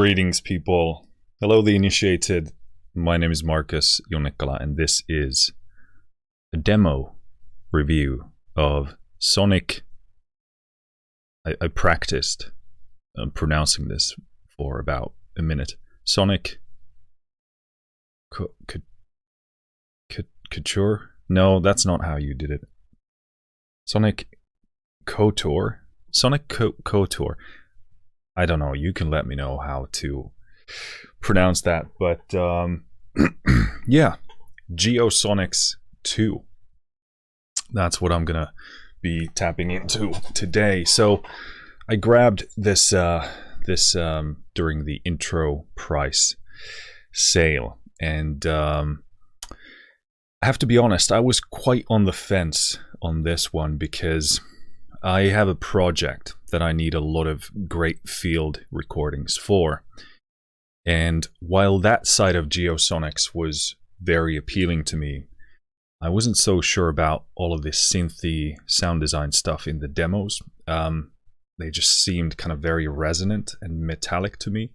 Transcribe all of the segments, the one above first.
Greetings, people. Hello, the initiated. My name is Markus Junnikkala, and this is a demo review of Sonic. I practiced pronouncing this for about a minute. Soniccouture? No, that's not how you did it. Soniccouture? Soniccouture. I don't know, you can let me know how to pronounce that, but yeah, Geosonics 2. That's what I'm gonna be tapping into today. So I grabbed this during the intro price sale, and I have to be honest, I was quite on the fence on this one because I have a project that I need a lot of great field recordings for. And while that side of Geosonics was very appealing to me, I wasn't so sure about all of this synthy sound design stuff in the demos. They just seemed kind of very resonant and metallic to me.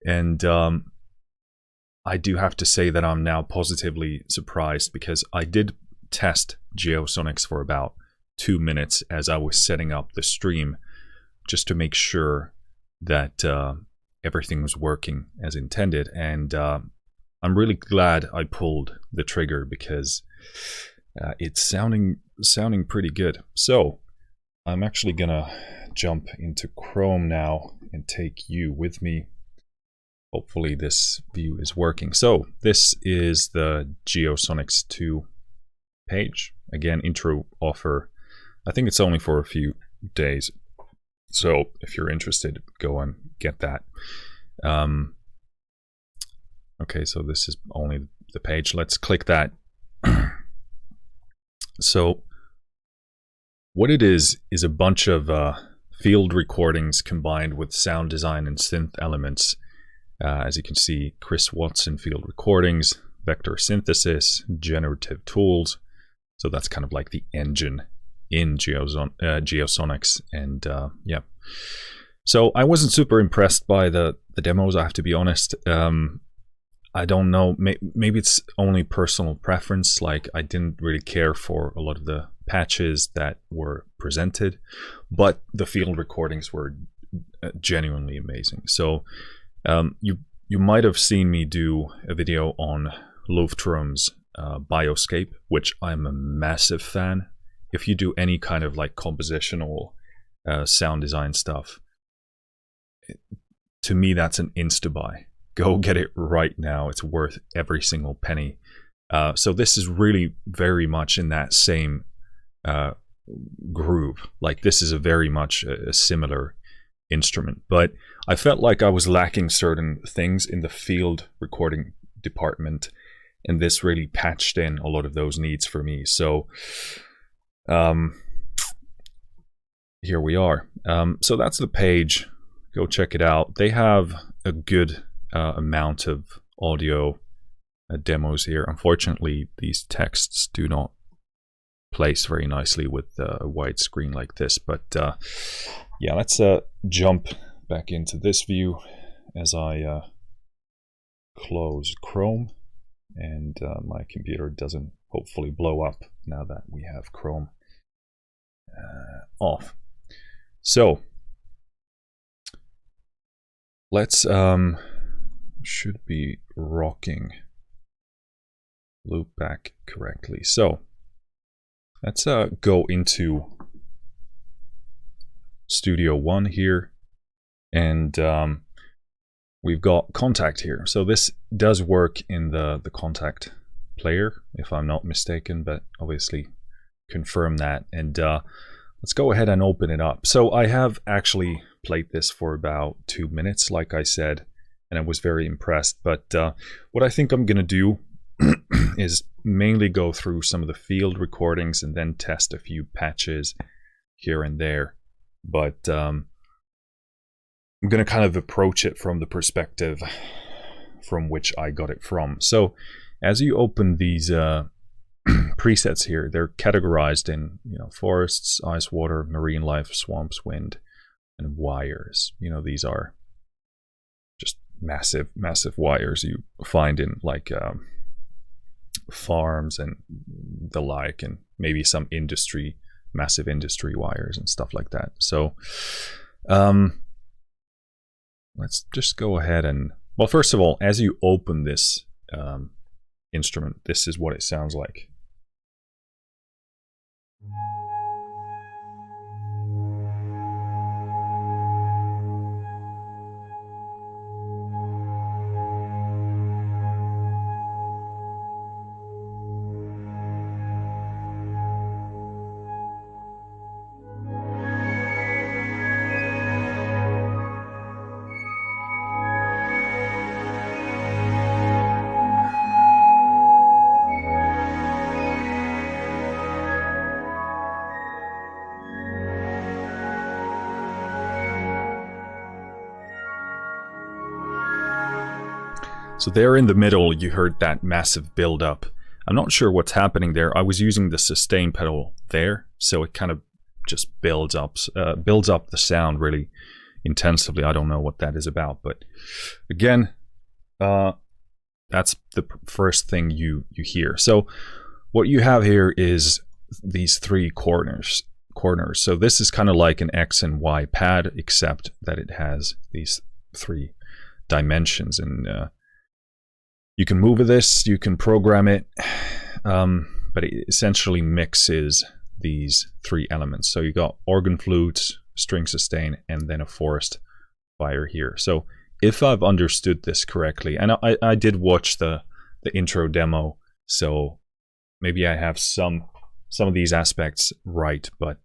And I do have to say that I'm now positively surprised, because I did test Geosonics for about 2 minutes as I was setting up the stream, just to make sure that everything was working as intended. And I'm really glad I pulled the trigger, because it's sounding pretty good. So I'm actually gonna jump into Chrome now and take you with me. Hopefully this view is working. So this is the Geosonics 2 page. Again, intro offer. I think it's only for a few days, so if you're interested, go and get that. Okay, so this is only the page. Let's click that. So what it is a bunch of field recordings combined with sound design and synth elements. As you can see, Chris Watson field recordings, vector synthesis, generative tools. So that's kind of like the engine in Geosonics. And yeah, so I wasn't super impressed by the demos, I have to be honest. I don't know, maybe it's only personal preference. Like, I didn't really care for a lot of the patches that were presented, but the field recordings were genuinely amazing. So you might have seen me do a video on Luftrum's Bioscape, which I'm a massive fan. If you do any kind of like compositional sound design stuff, to me that's an insta-buy. Go get it right now. It's worth every single penny. So this is really very much in that same groove. Like, this is a very much a similar instrument, but I felt like I was lacking certain things in the field recording department, and this really patched in a lot of those needs for me. So here we are. So that's the page. Go check it out. They have a good amount of audio demos here. Unfortunately, these texts do not place very nicely with a wide screen like this, but yeah, let's jump back into this view as I close Chrome, and my computer doesn't hopefully blow up now that we have Chrome off. So let's should be rocking loop back correctly. So let's go into Studio One here, and we've got Contact here. So this does work in the Contact player, if I'm not mistaken, but obviously confirm that. And let's go ahead and open it up. So I have actually played this for about 2 minutes, like I said, and I was very impressed. But what I think I'm gonna do is mainly go through some of the field recordings and then test a few patches here and there. But I'm gonna kind of approach it from the perspective from which I got it from. So as you open these presets here, they're categorized in, forests, ice, water, marine life, swamps, wind, and wires. These are massive wires you find in like farms and the like, and maybe some massive industry wires and stuff like that. So let's just go ahead and, well, first of all, as you open this instrument, this is what it sounds like. So there in the middle, you heard that massive build-up. I'm not sure what's happening there. I was using the sustain pedal there, so it kind of just builds up the sound really intensively. I don't know what that is about, but again, that's the first thing you hear. So what you have here is these three corners. So this is kind of like an X and Y pad, except that it has these three dimensions, and you can move this, you can program it, but it essentially mixes these three elements. So you got organ flutes, string sustain, and then a forest fire here. So if I've understood this correctly, and I did watch the intro demo, so maybe I have some of these aspects right, but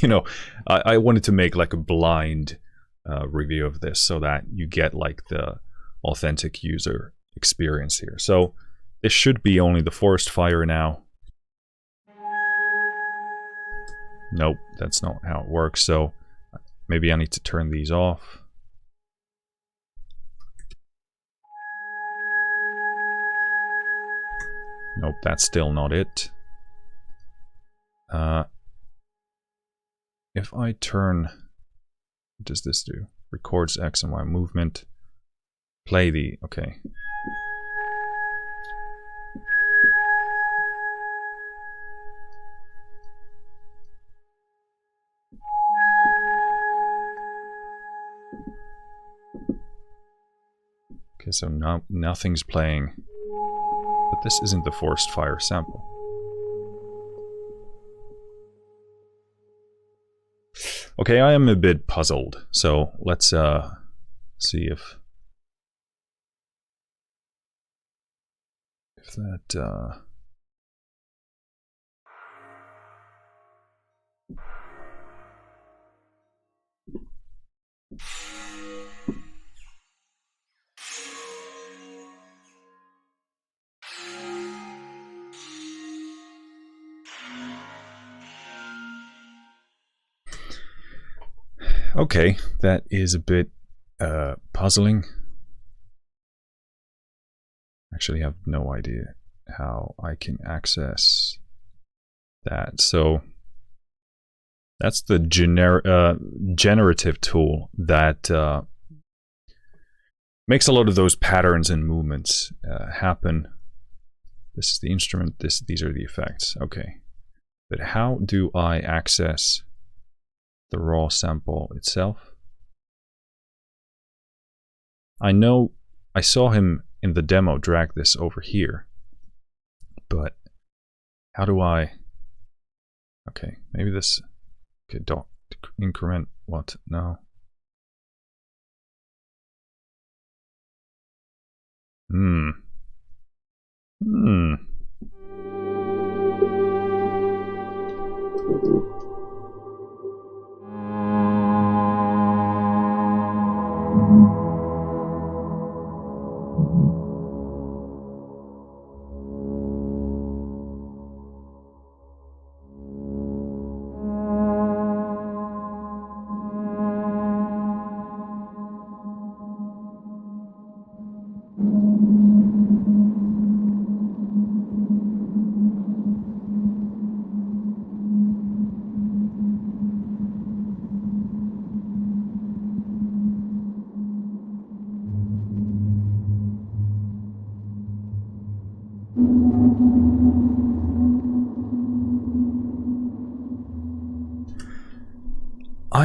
you know, I wanted to make like a blind review of this so that you get like the authentic user experience here. So this should be only the forest fire now. Nope, that's not how it works. So maybe I need to turn these off. Nope, that's still not it. If I turn, what does this do? Records X and Y movement. Play the, okay. Okay, so now nothing's playing, but this isn't the forest fire sample. Okay, I am a bit puzzled, so let's see if that okay, that is a bit puzzling. Actually, I have no idea how I can access that. So that's the generative tool that makes a lot of those patterns and movements happen. This is the instrument. These are the effects. Okay, but how do I access the raw sample itself? I know I saw him in the demo drag this over here, but how do I? Okay, maybe this. Okay, don't increment what? No.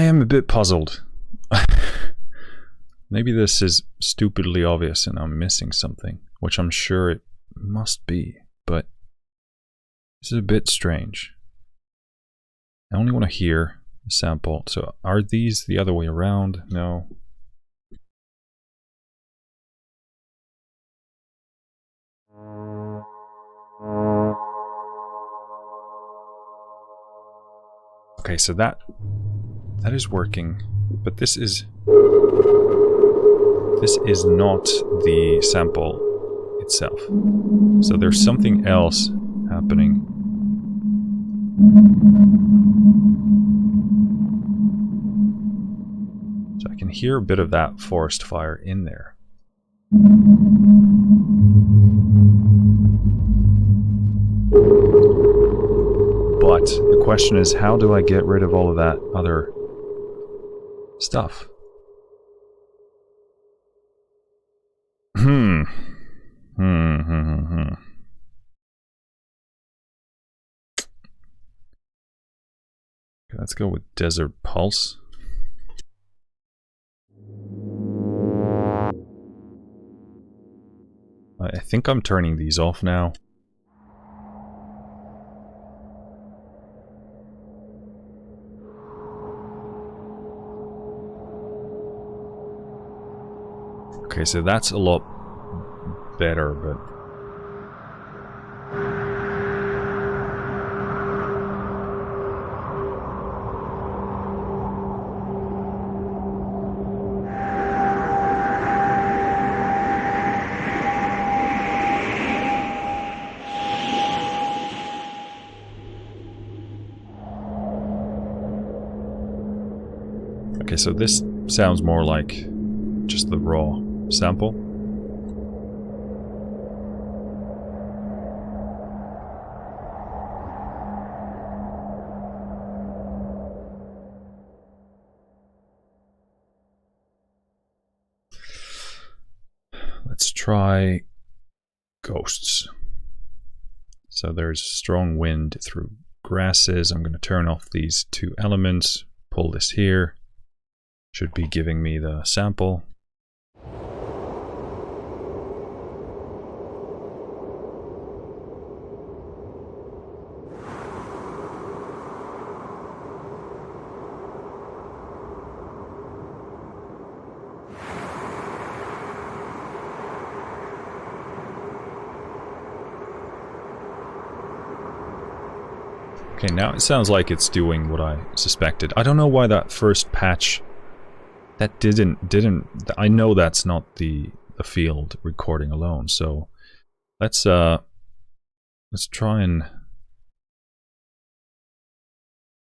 I am a bit puzzled. Maybe this is stupidly obvious and I'm missing something, which I'm sure it must be, but this is a bit strange. I only want to hear a sample. So are these the other way around? No. Okay, so that is working, but this is not the sample itself. So there's something else happening. So I can hear a bit of that forest fire in there. But the question is, how do I get rid of all of that other stuff? Okay, let's go with Desert Pulse. I think I'm turning these off now. Okay, so that's a lot better, but... Okay, so this sounds more like just the raw sample. Let's try ghosts. So there's strong wind through grasses. I'm going to turn off these two elements, pull this here. Should be giving me the sample. Okay, now it sounds like it's doing what I suspected. I don't know why that first patch that didn't I know that's not the field recording alone. So let's try and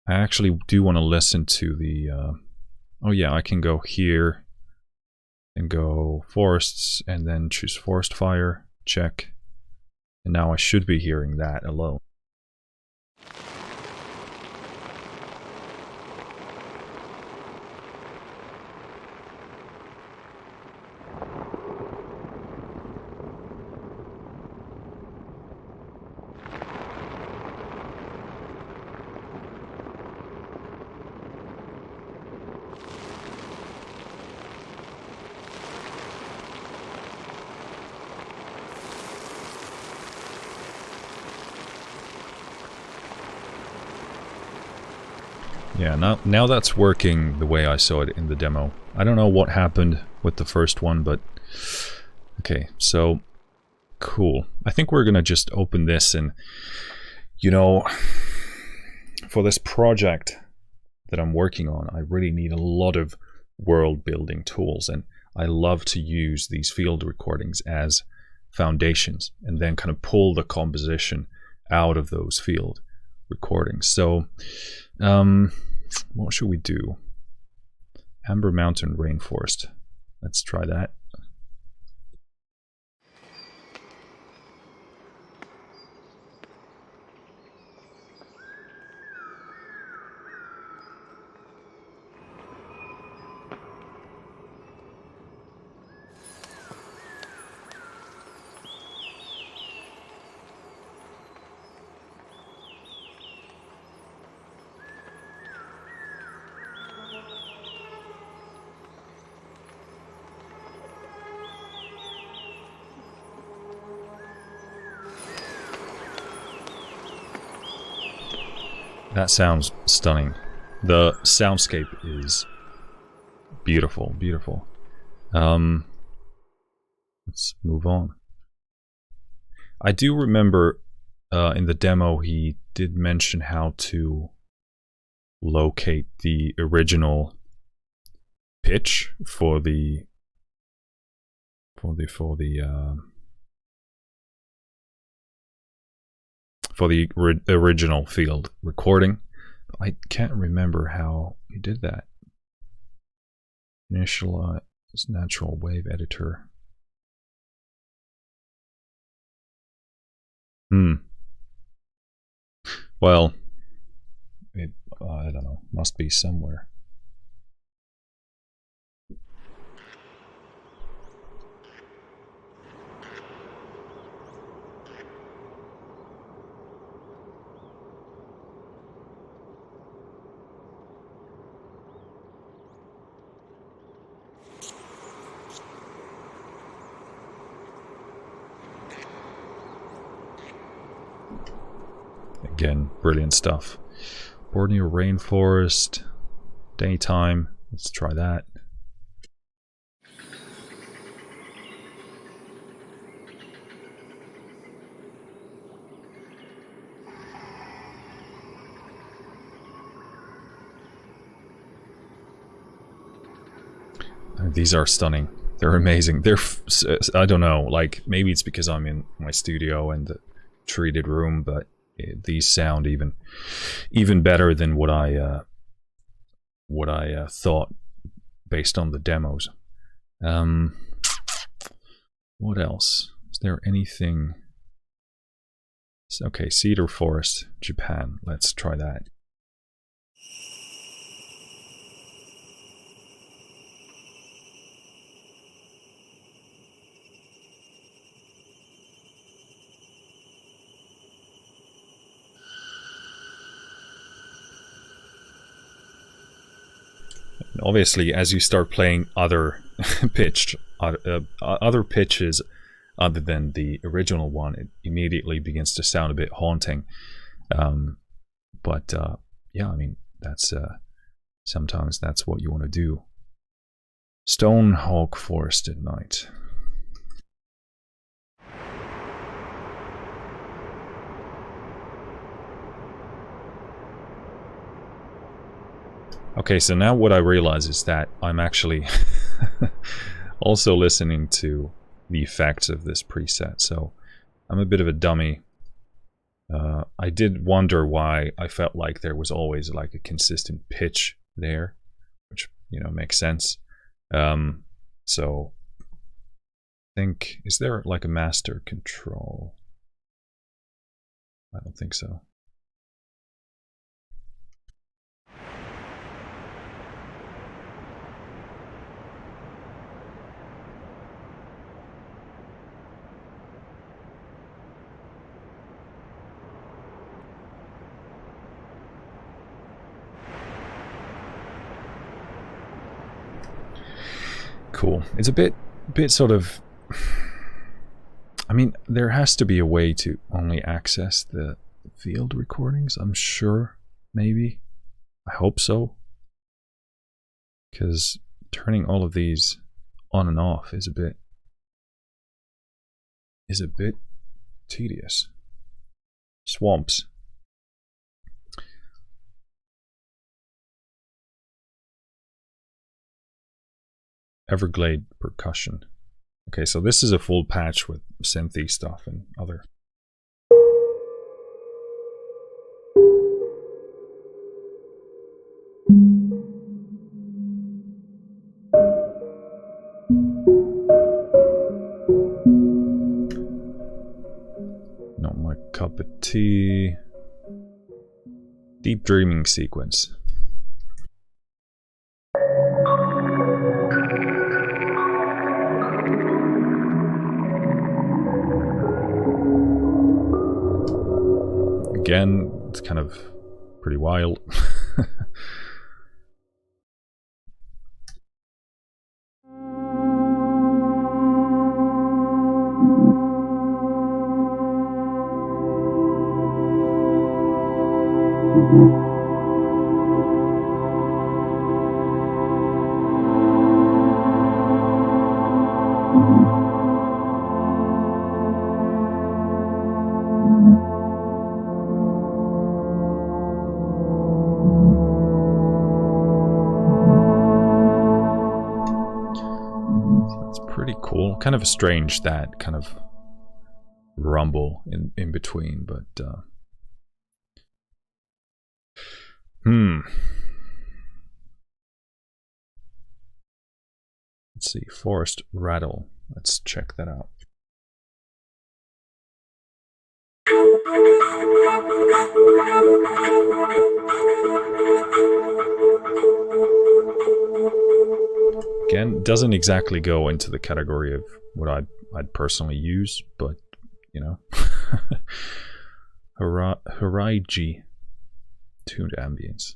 I actually do want to listen to the oh yeah, I can go here and go forests and then choose forest fire, check. And now I should be hearing that alone. Yeah, now that's working the way I saw it in the demo. I don't know what happened with the first one, but okay, so cool. I think we're gonna just open this and, you know, for this project that I'm working on, I really need a lot of world building tools, and I love to use these field recordings as foundations and then kind of pull the composition out of those field recordings. So what should we do? Amber Mountain Rainforest. Let's try that. That sounds stunning. The soundscape is beautiful, beautiful. Let's move on. I do remember in the demo he did mention how to locate the original pitch for the original field recording. I can't remember how he did that. Initialize natural wave editor. Well, I don't know. Must be somewhere. Again, brilliant stuff. Borneo rainforest, daytime. Let's try that. These are stunning. They're amazing. They're, I don't know, like maybe it's because I'm in my studio and the treated room, but these sound even better than what I thought based on the demos. What else? Is there anything? Okay, cedar forest, Japan. Let's try that. Obviously, as you start playing other other pitches other than the original one, it immediately begins to sound a bit haunting. But yeah, I mean, that's sometimes that's what you want to do. Stone Hog Forest at night. Okay, so now what I realize is that I'm actually also listening to the effects of this preset, so I'm a bit of a dummy. I did wonder why I felt like there was always like a consistent pitch there, which, you know, makes sense. So I think, is there like a master control? I don't think so. Cool. It's a bit sort of, I mean, there has to be a way to only access the field recordings, I'm sure. Maybe. I hope so. Because turning all of these on and off is a bit tedious. Swamps. Everglade percussion. Okay, so this is a full patch with synthy stuff and other. Not my cup of tea. Deep dreaming sequence. Again, it's kind of pretty wild. Kind of strange, that kind of rumble in between, but let's see, forest rattle. Let's check that out. Again, doesn't exactly go into the category of what I'd personally use, but you know, Haraiji tuned ambience.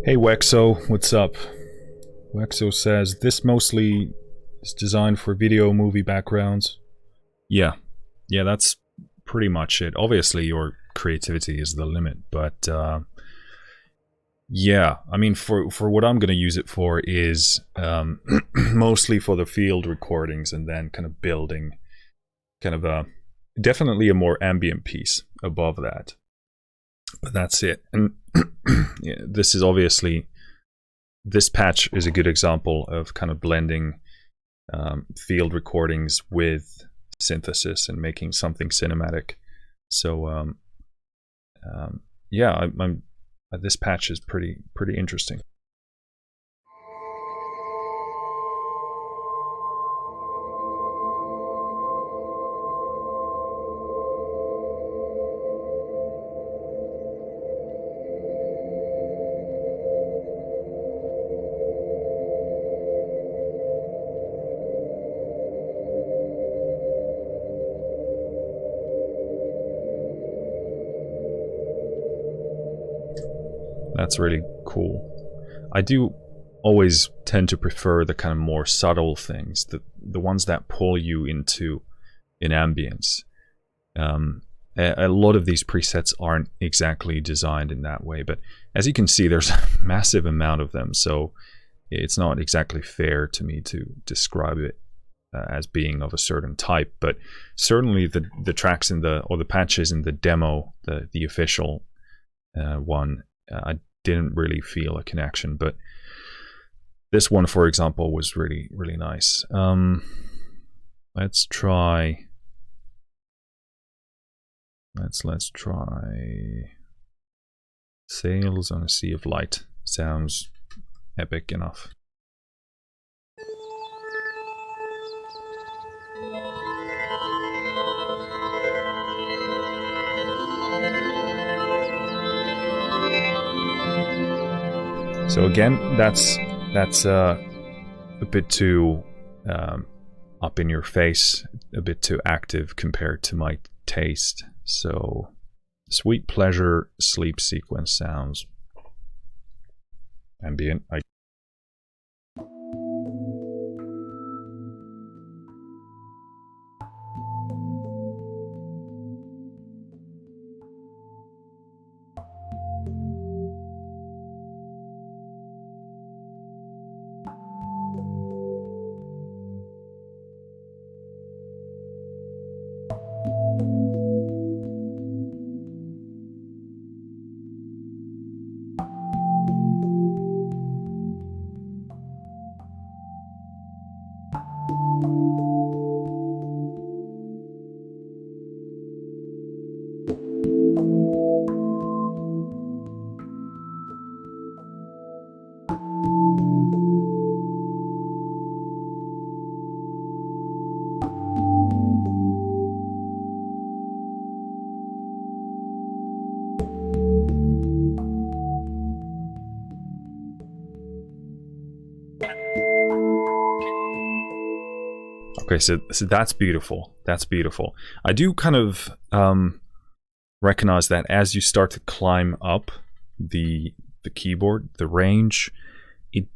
Hey Wexo, what's up? Wexo says, this mostly is designed for video movie backgrounds. Yeah, that's pretty much it. Obviously your creativity is the limit, but yeah, I mean, for what I'm going to use it for is mostly for the field recordings, and then kind of building kind of definitely a more ambient piece above that. But that's it. And yeah, this is obviously, this patch is a good example of kind of blending field recordings with synthesis and making something cinematic. So yeah, this patch is pretty interesting. That's really cool. I do always tend to prefer the kind of more subtle things, the ones that pull you into an ambience. A lot of these presets aren't exactly designed in that way, but as you can see, there's a massive amount of them, so it's not exactly fair to me to describe it as being of a certain type. But certainly the tracks in the, or the patches in the demo, the official one, I didn't really feel a connection, but this one, for example, was really nice. Let's try Sails on a Sea of Light. Sounds epic enough. So again, that's a bit too up in your face, a bit too active compared to my taste. So Sweet Pleasure sleep sequence sounds ambient. Okay, so that's beautiful. That's beautiful. I do kind of recognize that as you start to climb up the keyboard, the range, it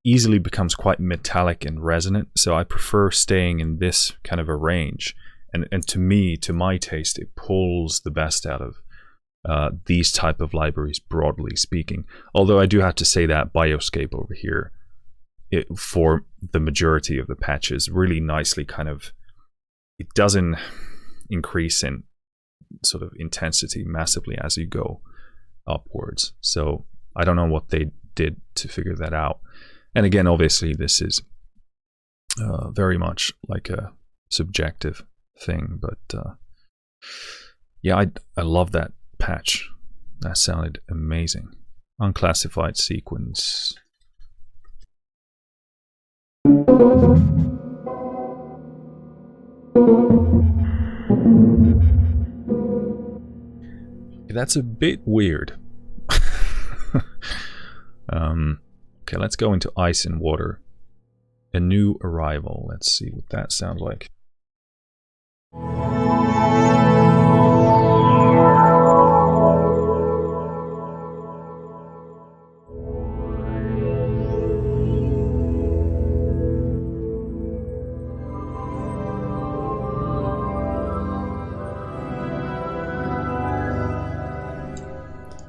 easily becomes quite metallic and resonant. So I prefer staying in this kind of a range. And to me, to my taste, it pulls the best out of these type of libraries, broadly speaking. Although I do have to say that Bioscape over here, for the majority of the patches, really nicely kind of, it doesn't increase in sort of intensity massively as you go upwards. So I don't know what they did to figure that out. And again, obviously this is very much like a subjective thing, but yeah, I love that patch. That sounded amazing. Unclassified sequence. That's a bit weird. Okay, let's go into Ice and Water. A New Arrival. Let's see what that sounds like.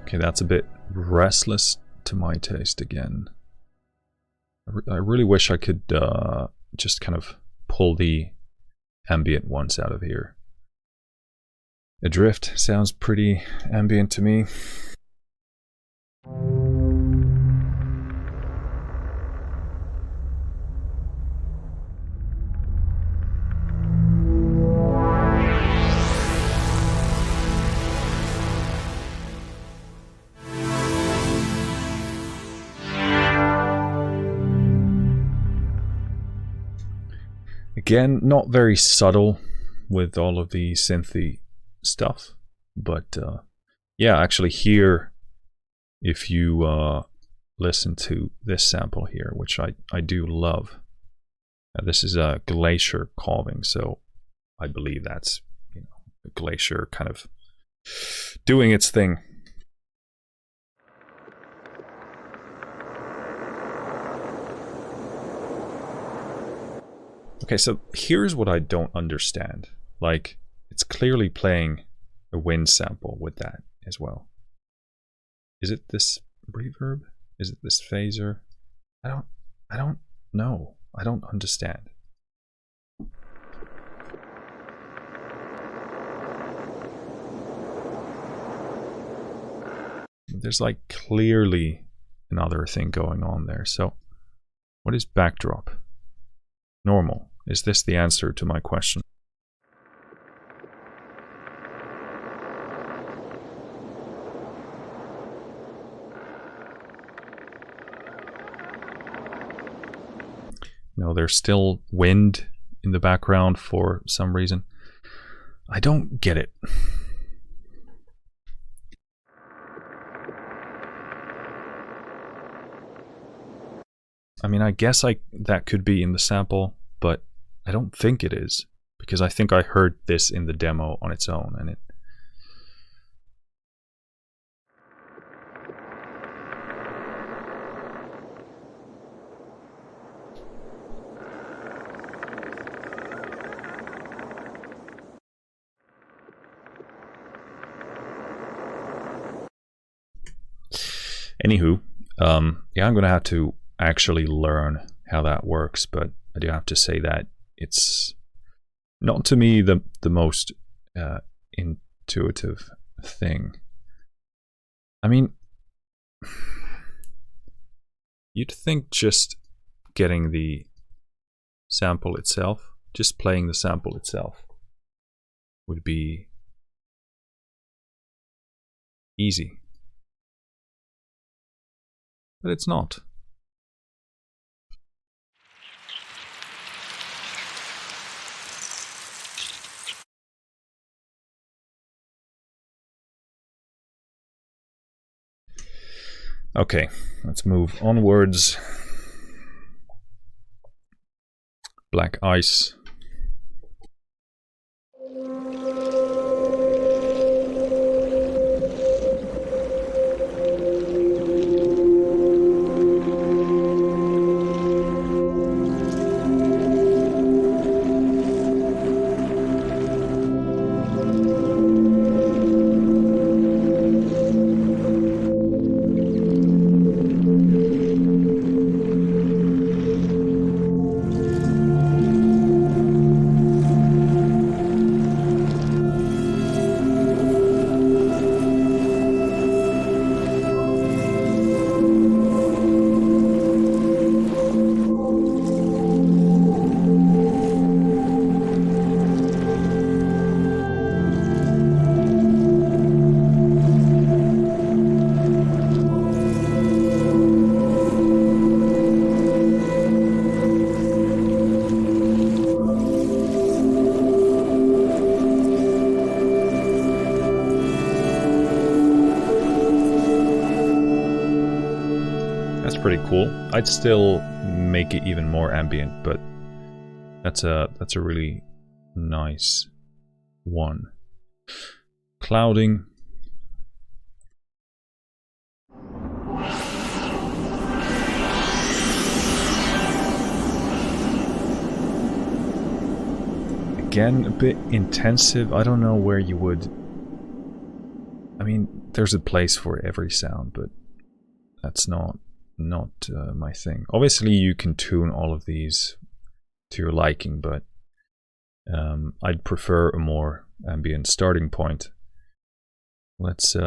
Okay, that's a bit restless to my taste again. I really wish I could just kind of pull the ambient ones out of here. Adrift sounds pretty ambient to me. Again, not very subtle with all of the synthy stuff, but yeah, actually here, if you listen to this sample here, which I do love, this is a glacier calving, so I believe that's, you know, a glacier kind of doing its thing. Okay, so here's what I don't understand. Like, it's clearly playing a wind sample with that as well. Is it this reverb? Is it this phaser? I don't know. I don't understand. There's like clearly another thing going on there. So what is backdrop? Normal. Is this the answer to my question? No, there's still wind in the background for some reason. I don't get it. I mean, I guess that could be in the sample, but I don't think it is, because I think I heard this in the demo on its own, and it... Anywho, yeah, I'm gonna have to actually learn how that works, but I do have to say that it's not, to me, the most intuitive thing. I mean, you'd think just getting the sample itself, just playing the sample itself, would be easy. But it's not. Okay, let's move onwards. Black Ice. That's pretty cool. I'd still make it even more ambient, but that's a really nice one. Clouding. Again, a bit intensive. I don't know where you would... I mean, there's a place for every sound, but that's not my thing. Obviously, you can tune all of these to your liking, but I'd prefer a more ambient starting point. Let's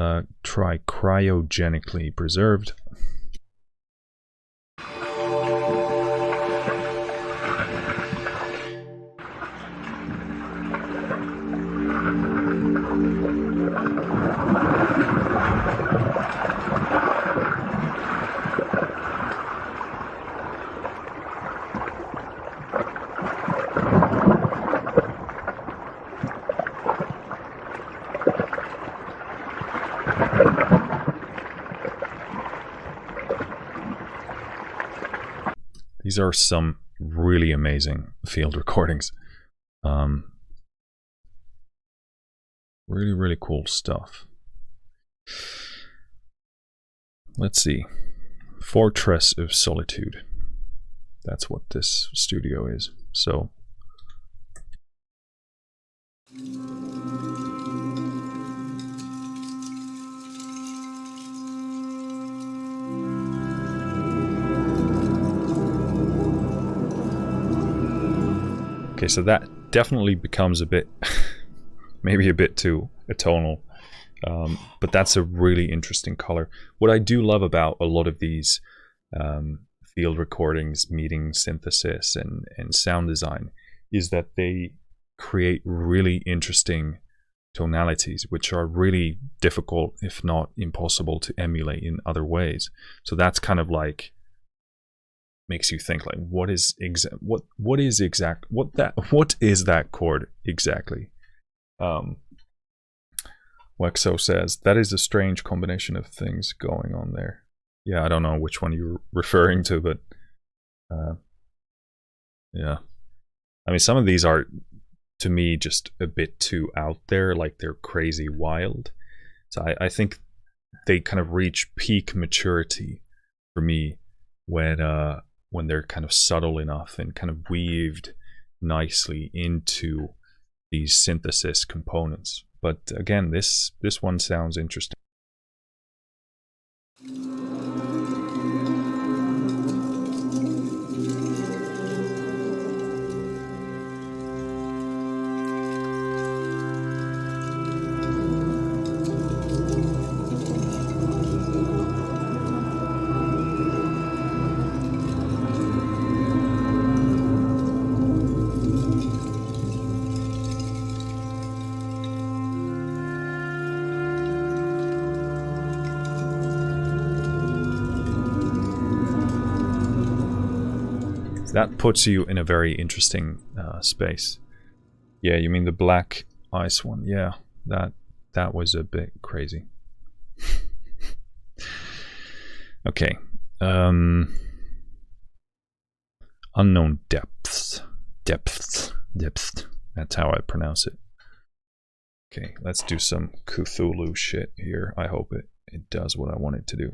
try cryogenically preserved. These are some really amazing field recordings. Really, really cool stuff. Let's see. Fortress of Solitude. That's what this studio is. So okay, so that definitely becomes a bit, maybe a bit too atonal, but that's a really interesting color. What I do love about a lot of these field recordings, meeting synthesis and sound design, is that they create really interesting tonalities, which are really difficult, if not impossible, to emulate in other ways. So that's kind of like makes you think, like, what is that chord exactly? Wexo says that is a strange combination of things going on there. Yeah, I don't know which one you're referring to, but yeah, I mean, some of these are, to me, just a bit too out there, like they're crazy wild. So I think they kind of reach peak maturity for me when they're kind of subtle enough and kind of weaved nicely into these synthesis components. But again, this one sounds interesting. That puts you in a very interesting space. Yeah, you mean the black ice one? Yeah, that was a bit crazy. Okay. Unknown depths. Depth. That's how I pronounce it. Okay, let's do some Cthulhu shit here. I hope it does what I want it to do.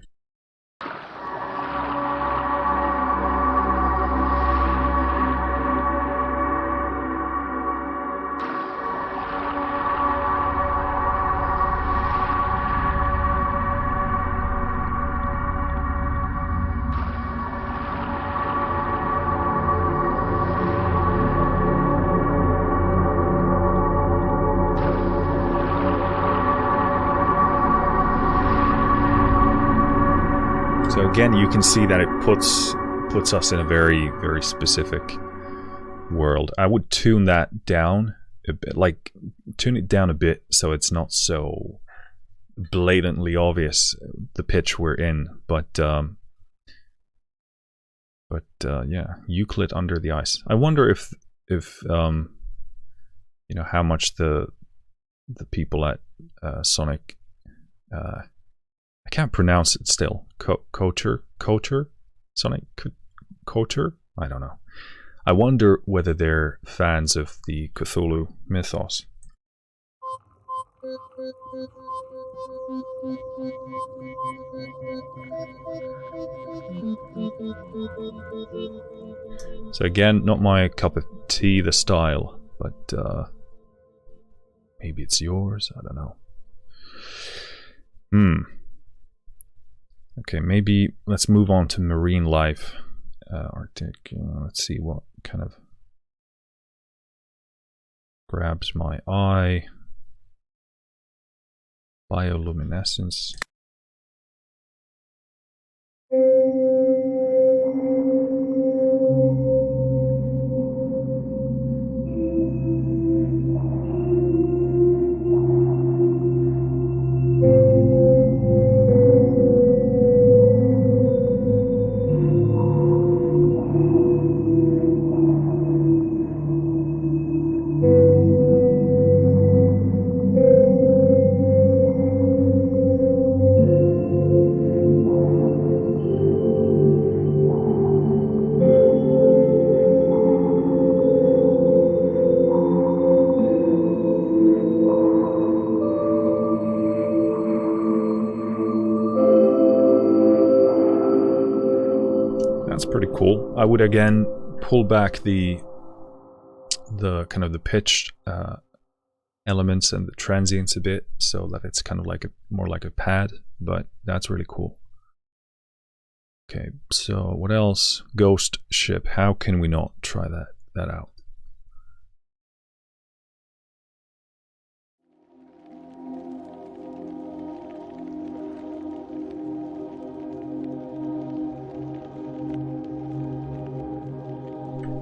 So again, you can see that it puts us in a very, very specific world. I would tune that down a bit, like tune it down a bit so it's not so blatantly obvious the pitch we're in. But yeah, Euclid Under the Ice. I wonder if you know, how much the people at Sonic I can't pronounce it still. Couture? Soniccouture? I don't know. I wonder whether they're fans of the Cthulhu mythos. So again, not my cup of tea, the style, but maybe it's yours, I don't know. Okay, maybe let's move on to marine life. Arctic, let's see what kind of grabs my eye. Bioluminescence. That's pretty cool. I would again pull back the kind of the pitch elements and the transients a bit, so that it's kind of like more like a pad. But that's really cool. Okay, so what else? Ghost ship. How can we not try that out?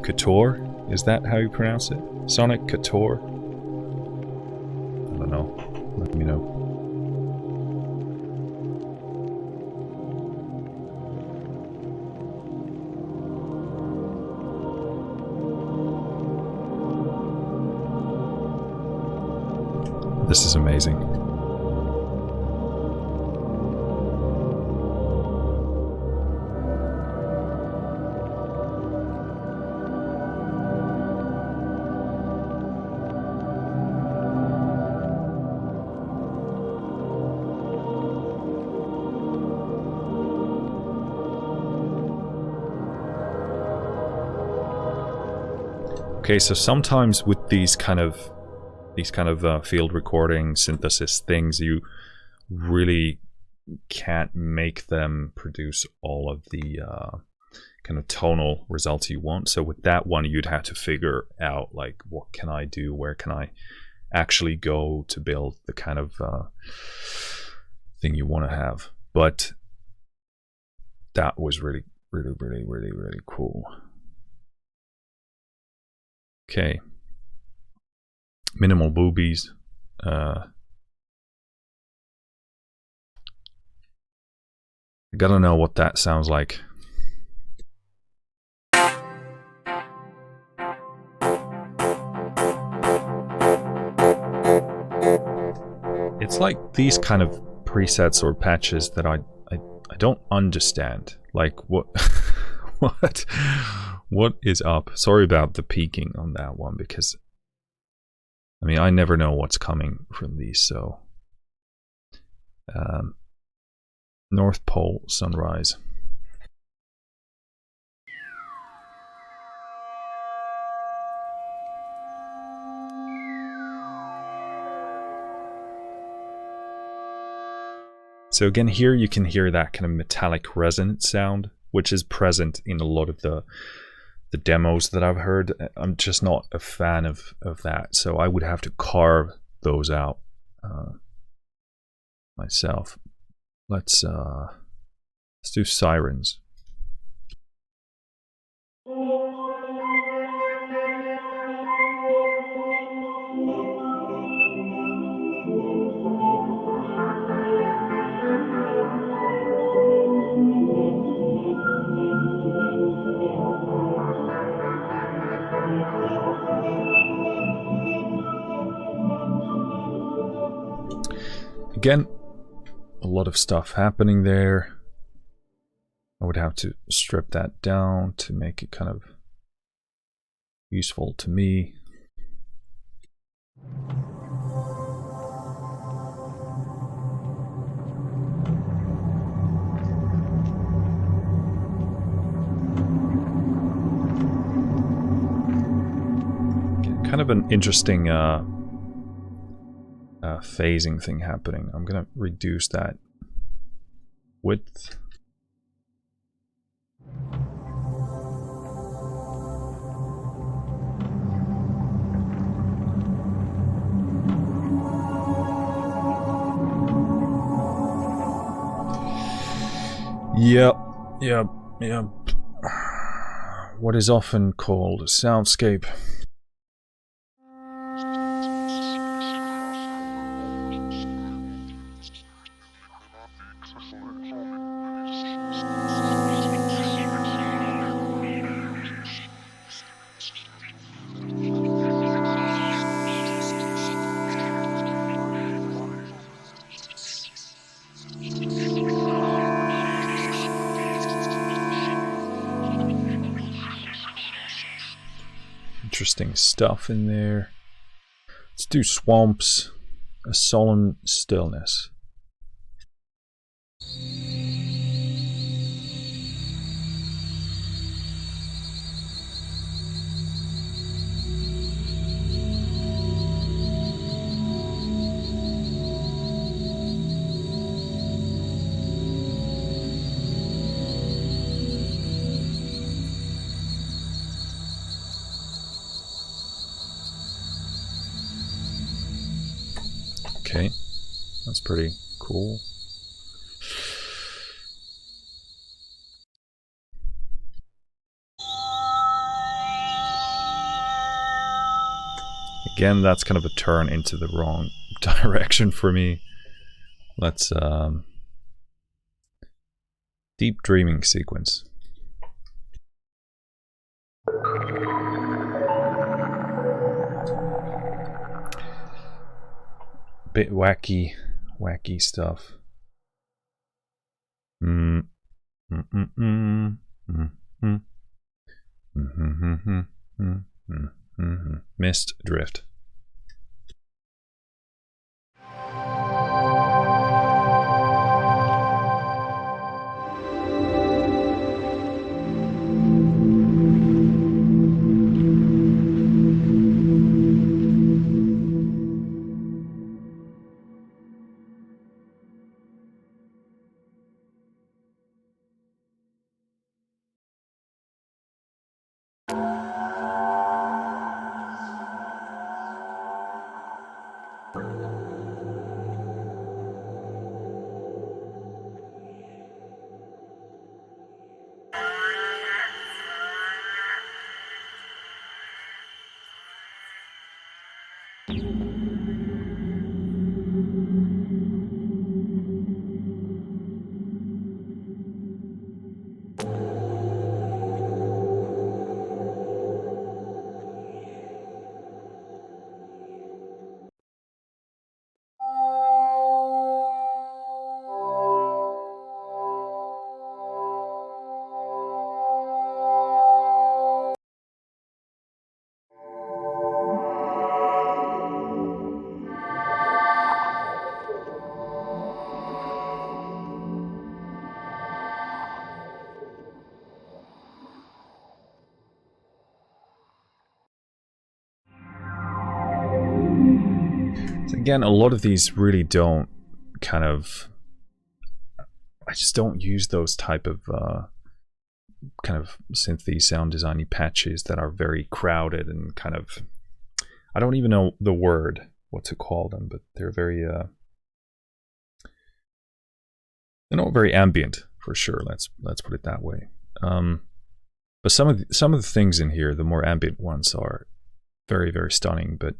Couture? Is that how you pronounce it? Soniccouture? I don't know. Let me know. This is amazing. Okay, so sometimes with these kind of field recording synthesis things, you really can't make them produce all of the kind of tonal results you want. So with that one, you'd have to figure out like, what can I do? Where can I actually go to build the kind of thing you want to have? But that was really cool. Okay. Minimal boobies. I gotta know what that sounds like. It's like these kind of presets or patches that I don't understand. Like what what is up? Sorry about the peaking on that one, because I mean, I never know what's coming from these. So North Pole sunrise. So again, here you can hear that kind of metallic resonant sound, which is present in a lot of the demos that I've heard. I'm just not a fan of that, so I would have to carve those out myself. Let's do sirens. Again, a lot of stuff happening there. I would have to strip that down to make it kind of useful to me. Kind of an interesting phasing thing happening. I'm gonna reduce that width. Yep. What is often called a soundscape. Interesting stuff in there. Let's do swamps, a solemn stillness. Okay, that's pretty cool. Again, that's kind of a turn into the wrong direction for me. Let's deep dreaming sequence. Bit wacky stuff. Mist drift. Again, a lot of these really don't kind of... I just don't use those type of kind of synthy sound designy patches that are very crowded and kind of... I don't even know the word, what to call them, but they're very... they're not very ambient, for sure, let's put it that way. But some of the things in here, the more ambient ones, are very, very stunning, but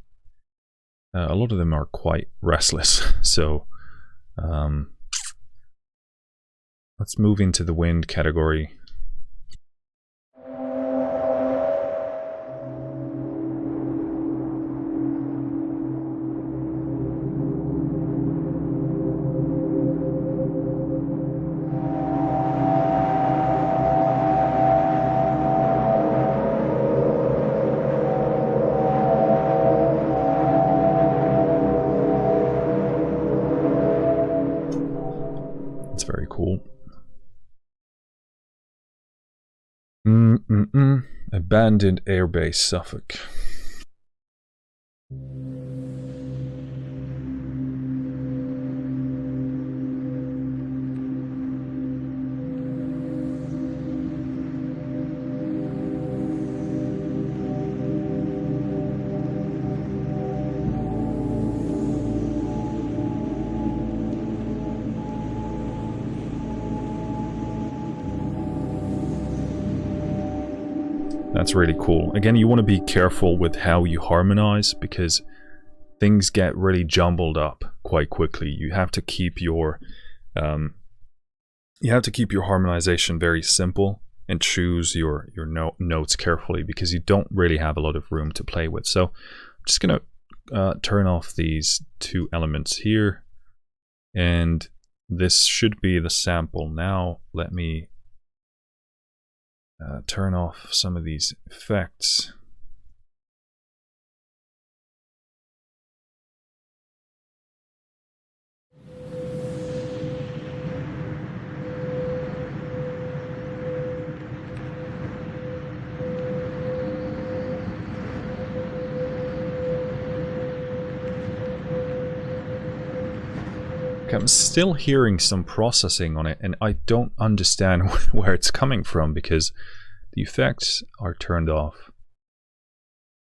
a lot of them are quite restless. So let's move into the wind category. Abandoned airbase, Suffolk. That's really cool. Again, you want to be careful with how you harmonize because things get really jumbled up quite quickly. You have to keep your harmonization very simple and choose your notes carefully because you don't really have a lot of room to play with. So I'm just gonna turn off these two elements here, and this should be the sample. Now let me turn off some of these effects. I'm still hearing some processing on it, and I don't understand where it's coming from because the effects are turned off.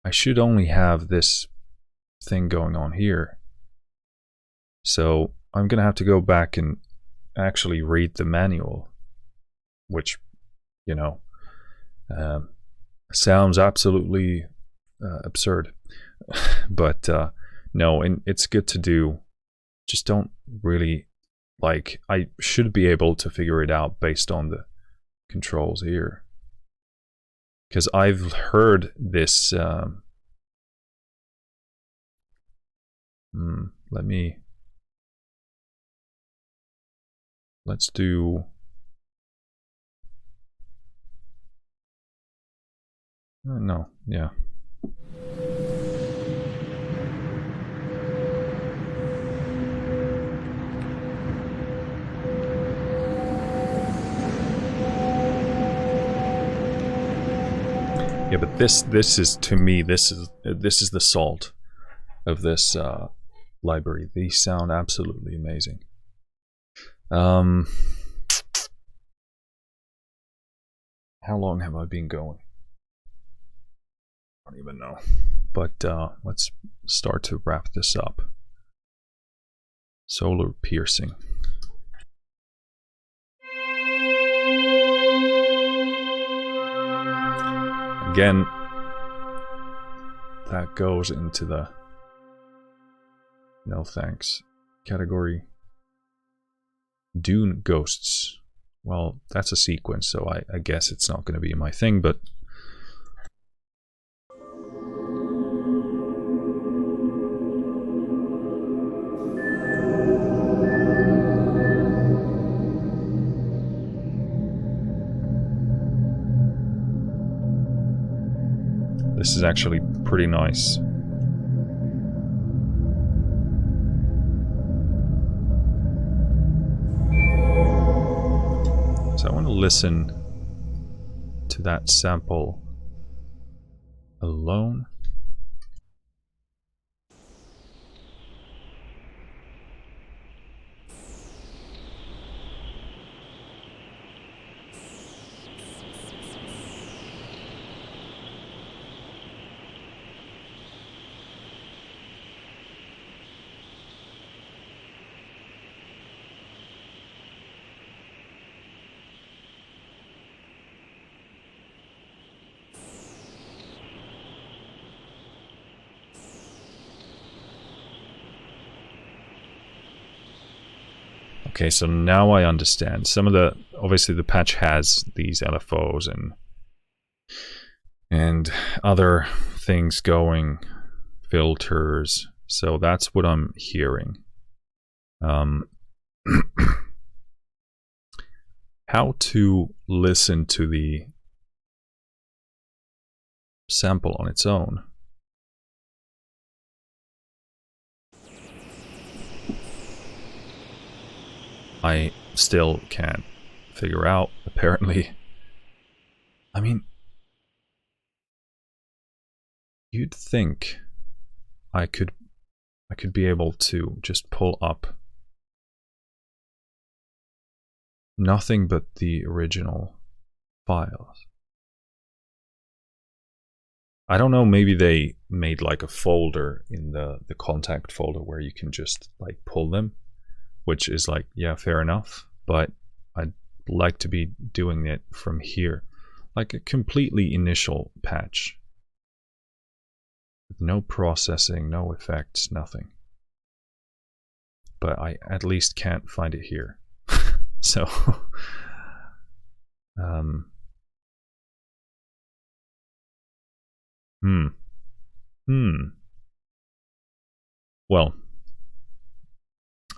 I should only have this thing going on here. So I'm gonna have to go back and actually read the manual, which, you know, sounds absolutely absurd. But no, and it's good to do. Just don't really, like, I should be able to figure it out based on the controls here. Because I've heard this, let's do, no, yeah. Yeah, but this is, to me, this is the salt of this library. These sound absolutely amazing. How long have I been going? I don't even know. But let's start to wrap this up. Solar piercing. Again, that goes into the no thanks category. Dune ghosts. Well, that's a sequence, so I guess it's not going to be my thing, but this is actually pretty nice. So I want to listen to that sample alone. Okay, so now I understand. Some of the, obviously the patch has these LFOs and other things going, filters. So that's what I'm hearing. How to listen to the sample on its own. I still can't figure out, apparently. I mean, you'd think I could be able to just pull up nothing but the original files. I don't know, maybe they made like a folder in the contact folder where you can just like pull them, which is like, yeah, fair enough, but I'd like to be doing it from here, like a completely initial patch. No processing, no effects, nothing. But I at least can't find it here. So, Well,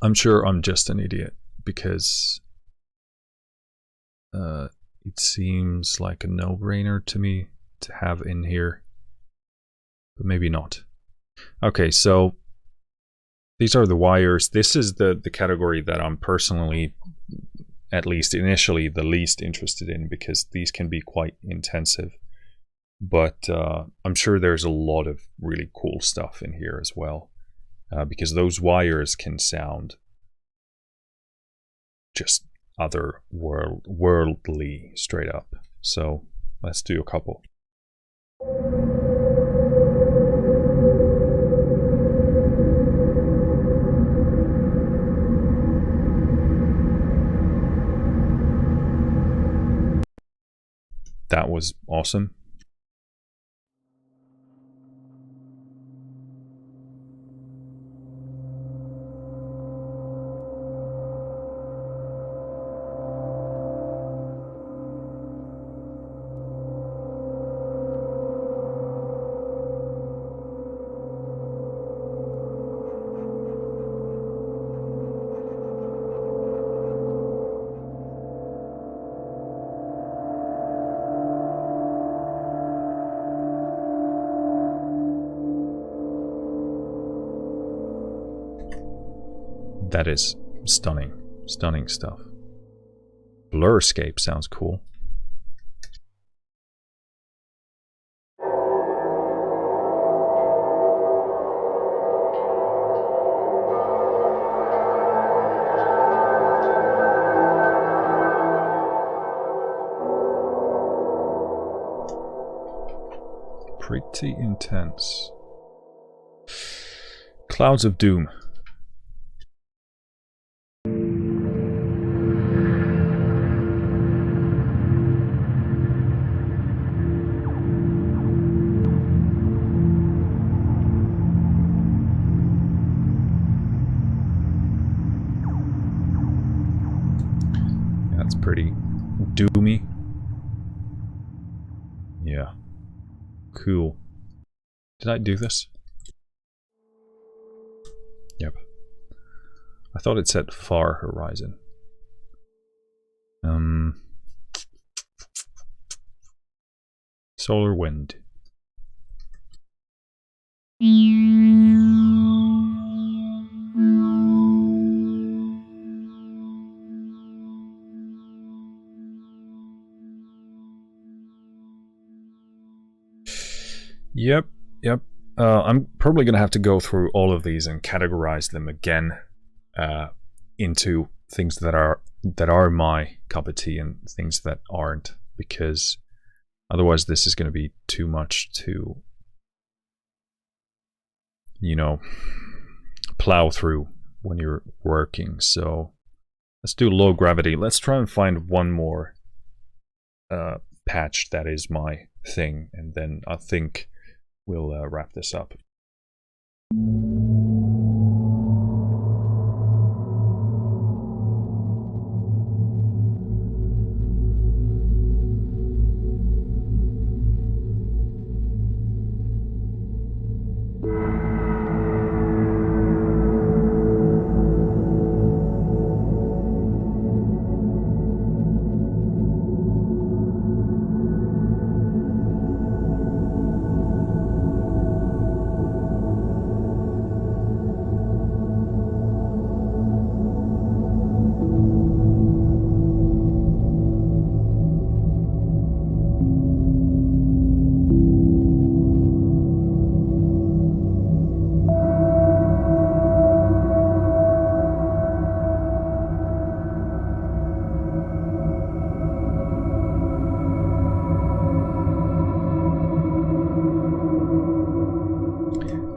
I'm sure I'm just an idiot because it seems like a no-brainer to me to have in here, but maybe not. Okay, so these are the wires. This is the category that I'm personally, at least initially, the least interested in, because these can be quite intensive. But I'm sure there's a lot of really cool stuff in here as well, because those wires can sound just otherworldly straight up. So let's do a couple. That was awesome. That is stunning, stunning stuff. Blurscape sounds cool. Pretty intense. Clouds of Doom. That's pretty doomy. Yeah. Cool. Did I do this? Yep. I thought it said Far Horizon. Solar Wind. Yep. I'm probably going to have to go through all of these and categorize them again into things that are my cup of tea and things that aren't, because otherwise this is going to be too much to, you know, plow through when you're working. So let's do low gravity. Let's try and find one more patch that is my thing, and then I think we'll wrap this up.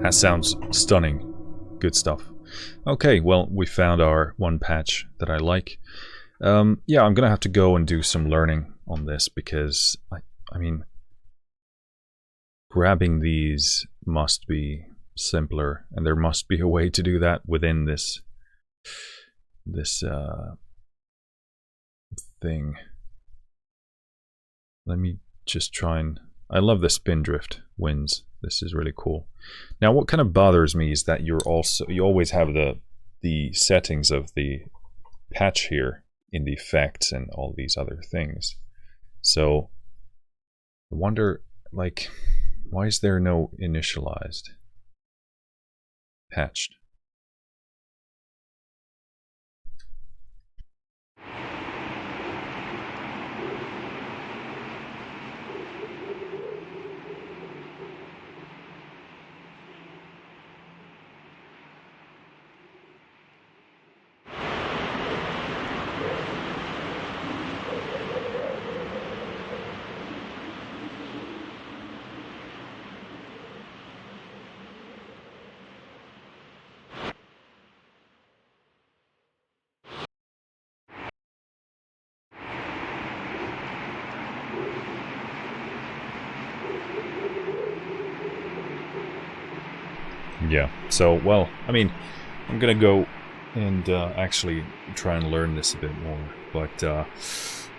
That sounds stunning. Good stuff. Okay, well, we found our one patch that I like. Yeah, I'm gonna have to go and do some learning on this because I mean, grabbing these must be simpler, and there must be a way to do that within this thing. Let me just try and... I love the spindrift winds. This is really cool. Now, what kind of bothers me is that you always have the settings of the patch here in the effects and all these other things. So I wonder, like, why is there no initialized patched? Yeah, so, well, I mean, I'm gonna go and actually try and learn this a bit more, but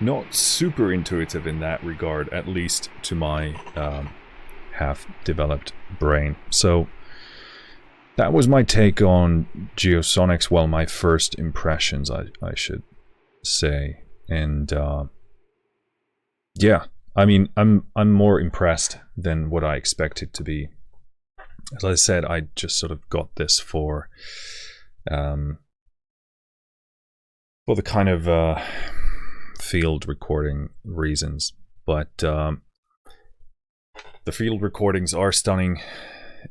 not super intuitive in that regard, at least to my half-developed brain. So that was my take on Geosonics, well, my first impressions, I should say. And yeah, I mean, I'm more impressed than what I expected to be. As I said, I just sort of got this for the kind of field recording reasons, but the field recordings are stunning,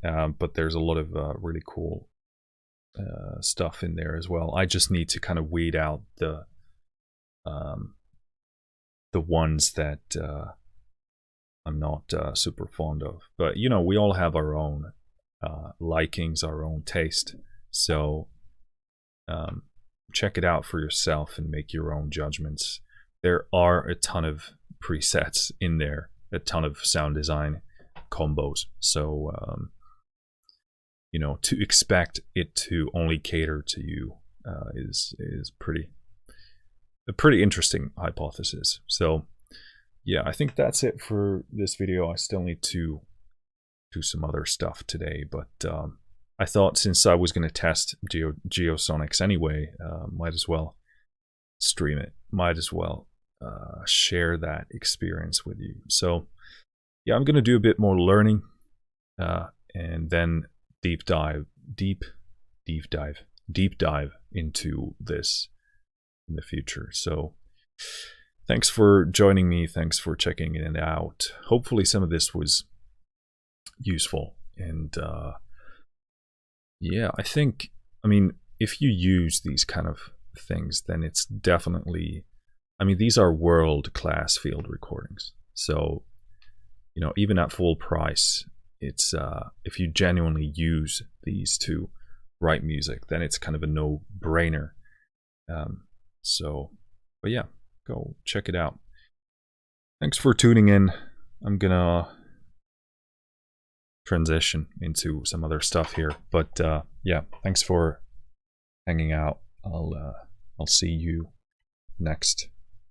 but there's a lot of really cool stuff in there as well. I just need to kind of weed out the ones that I'm not super fond of. But you know, we all have our own likings, our own taste, so check it out for yourself and make your own judgments. There are a ton of presets in there, a ton of sound design combos, so you know, to expect it to only cater to you is a pretty interesting hypothesis. So yeah, I think that's it for this video. I still need to do some other stuff today, but I thought since I was going to test Geosonics anyway, might as well stream it, might as well share that experience with you. So yeah, I'm going to do a bit more learning and then deep dive into this in the future. So thanks for joining me, thanks for checking it out. Hopefully some of this was useful, and yeah, I think, I mean, if you use these kind of things, then it's definitely, I mean, these are world-class field recordings, so you know, even at full price, it's if you genuinely use these to write music, then it's kind of a no-brainer. So, but yeah, go check it out. Thanks for tuning in. I'm gonna transition into some other stuff here, but yeah, thanks for hanging out. I'll see you next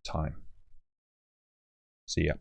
time. See ya.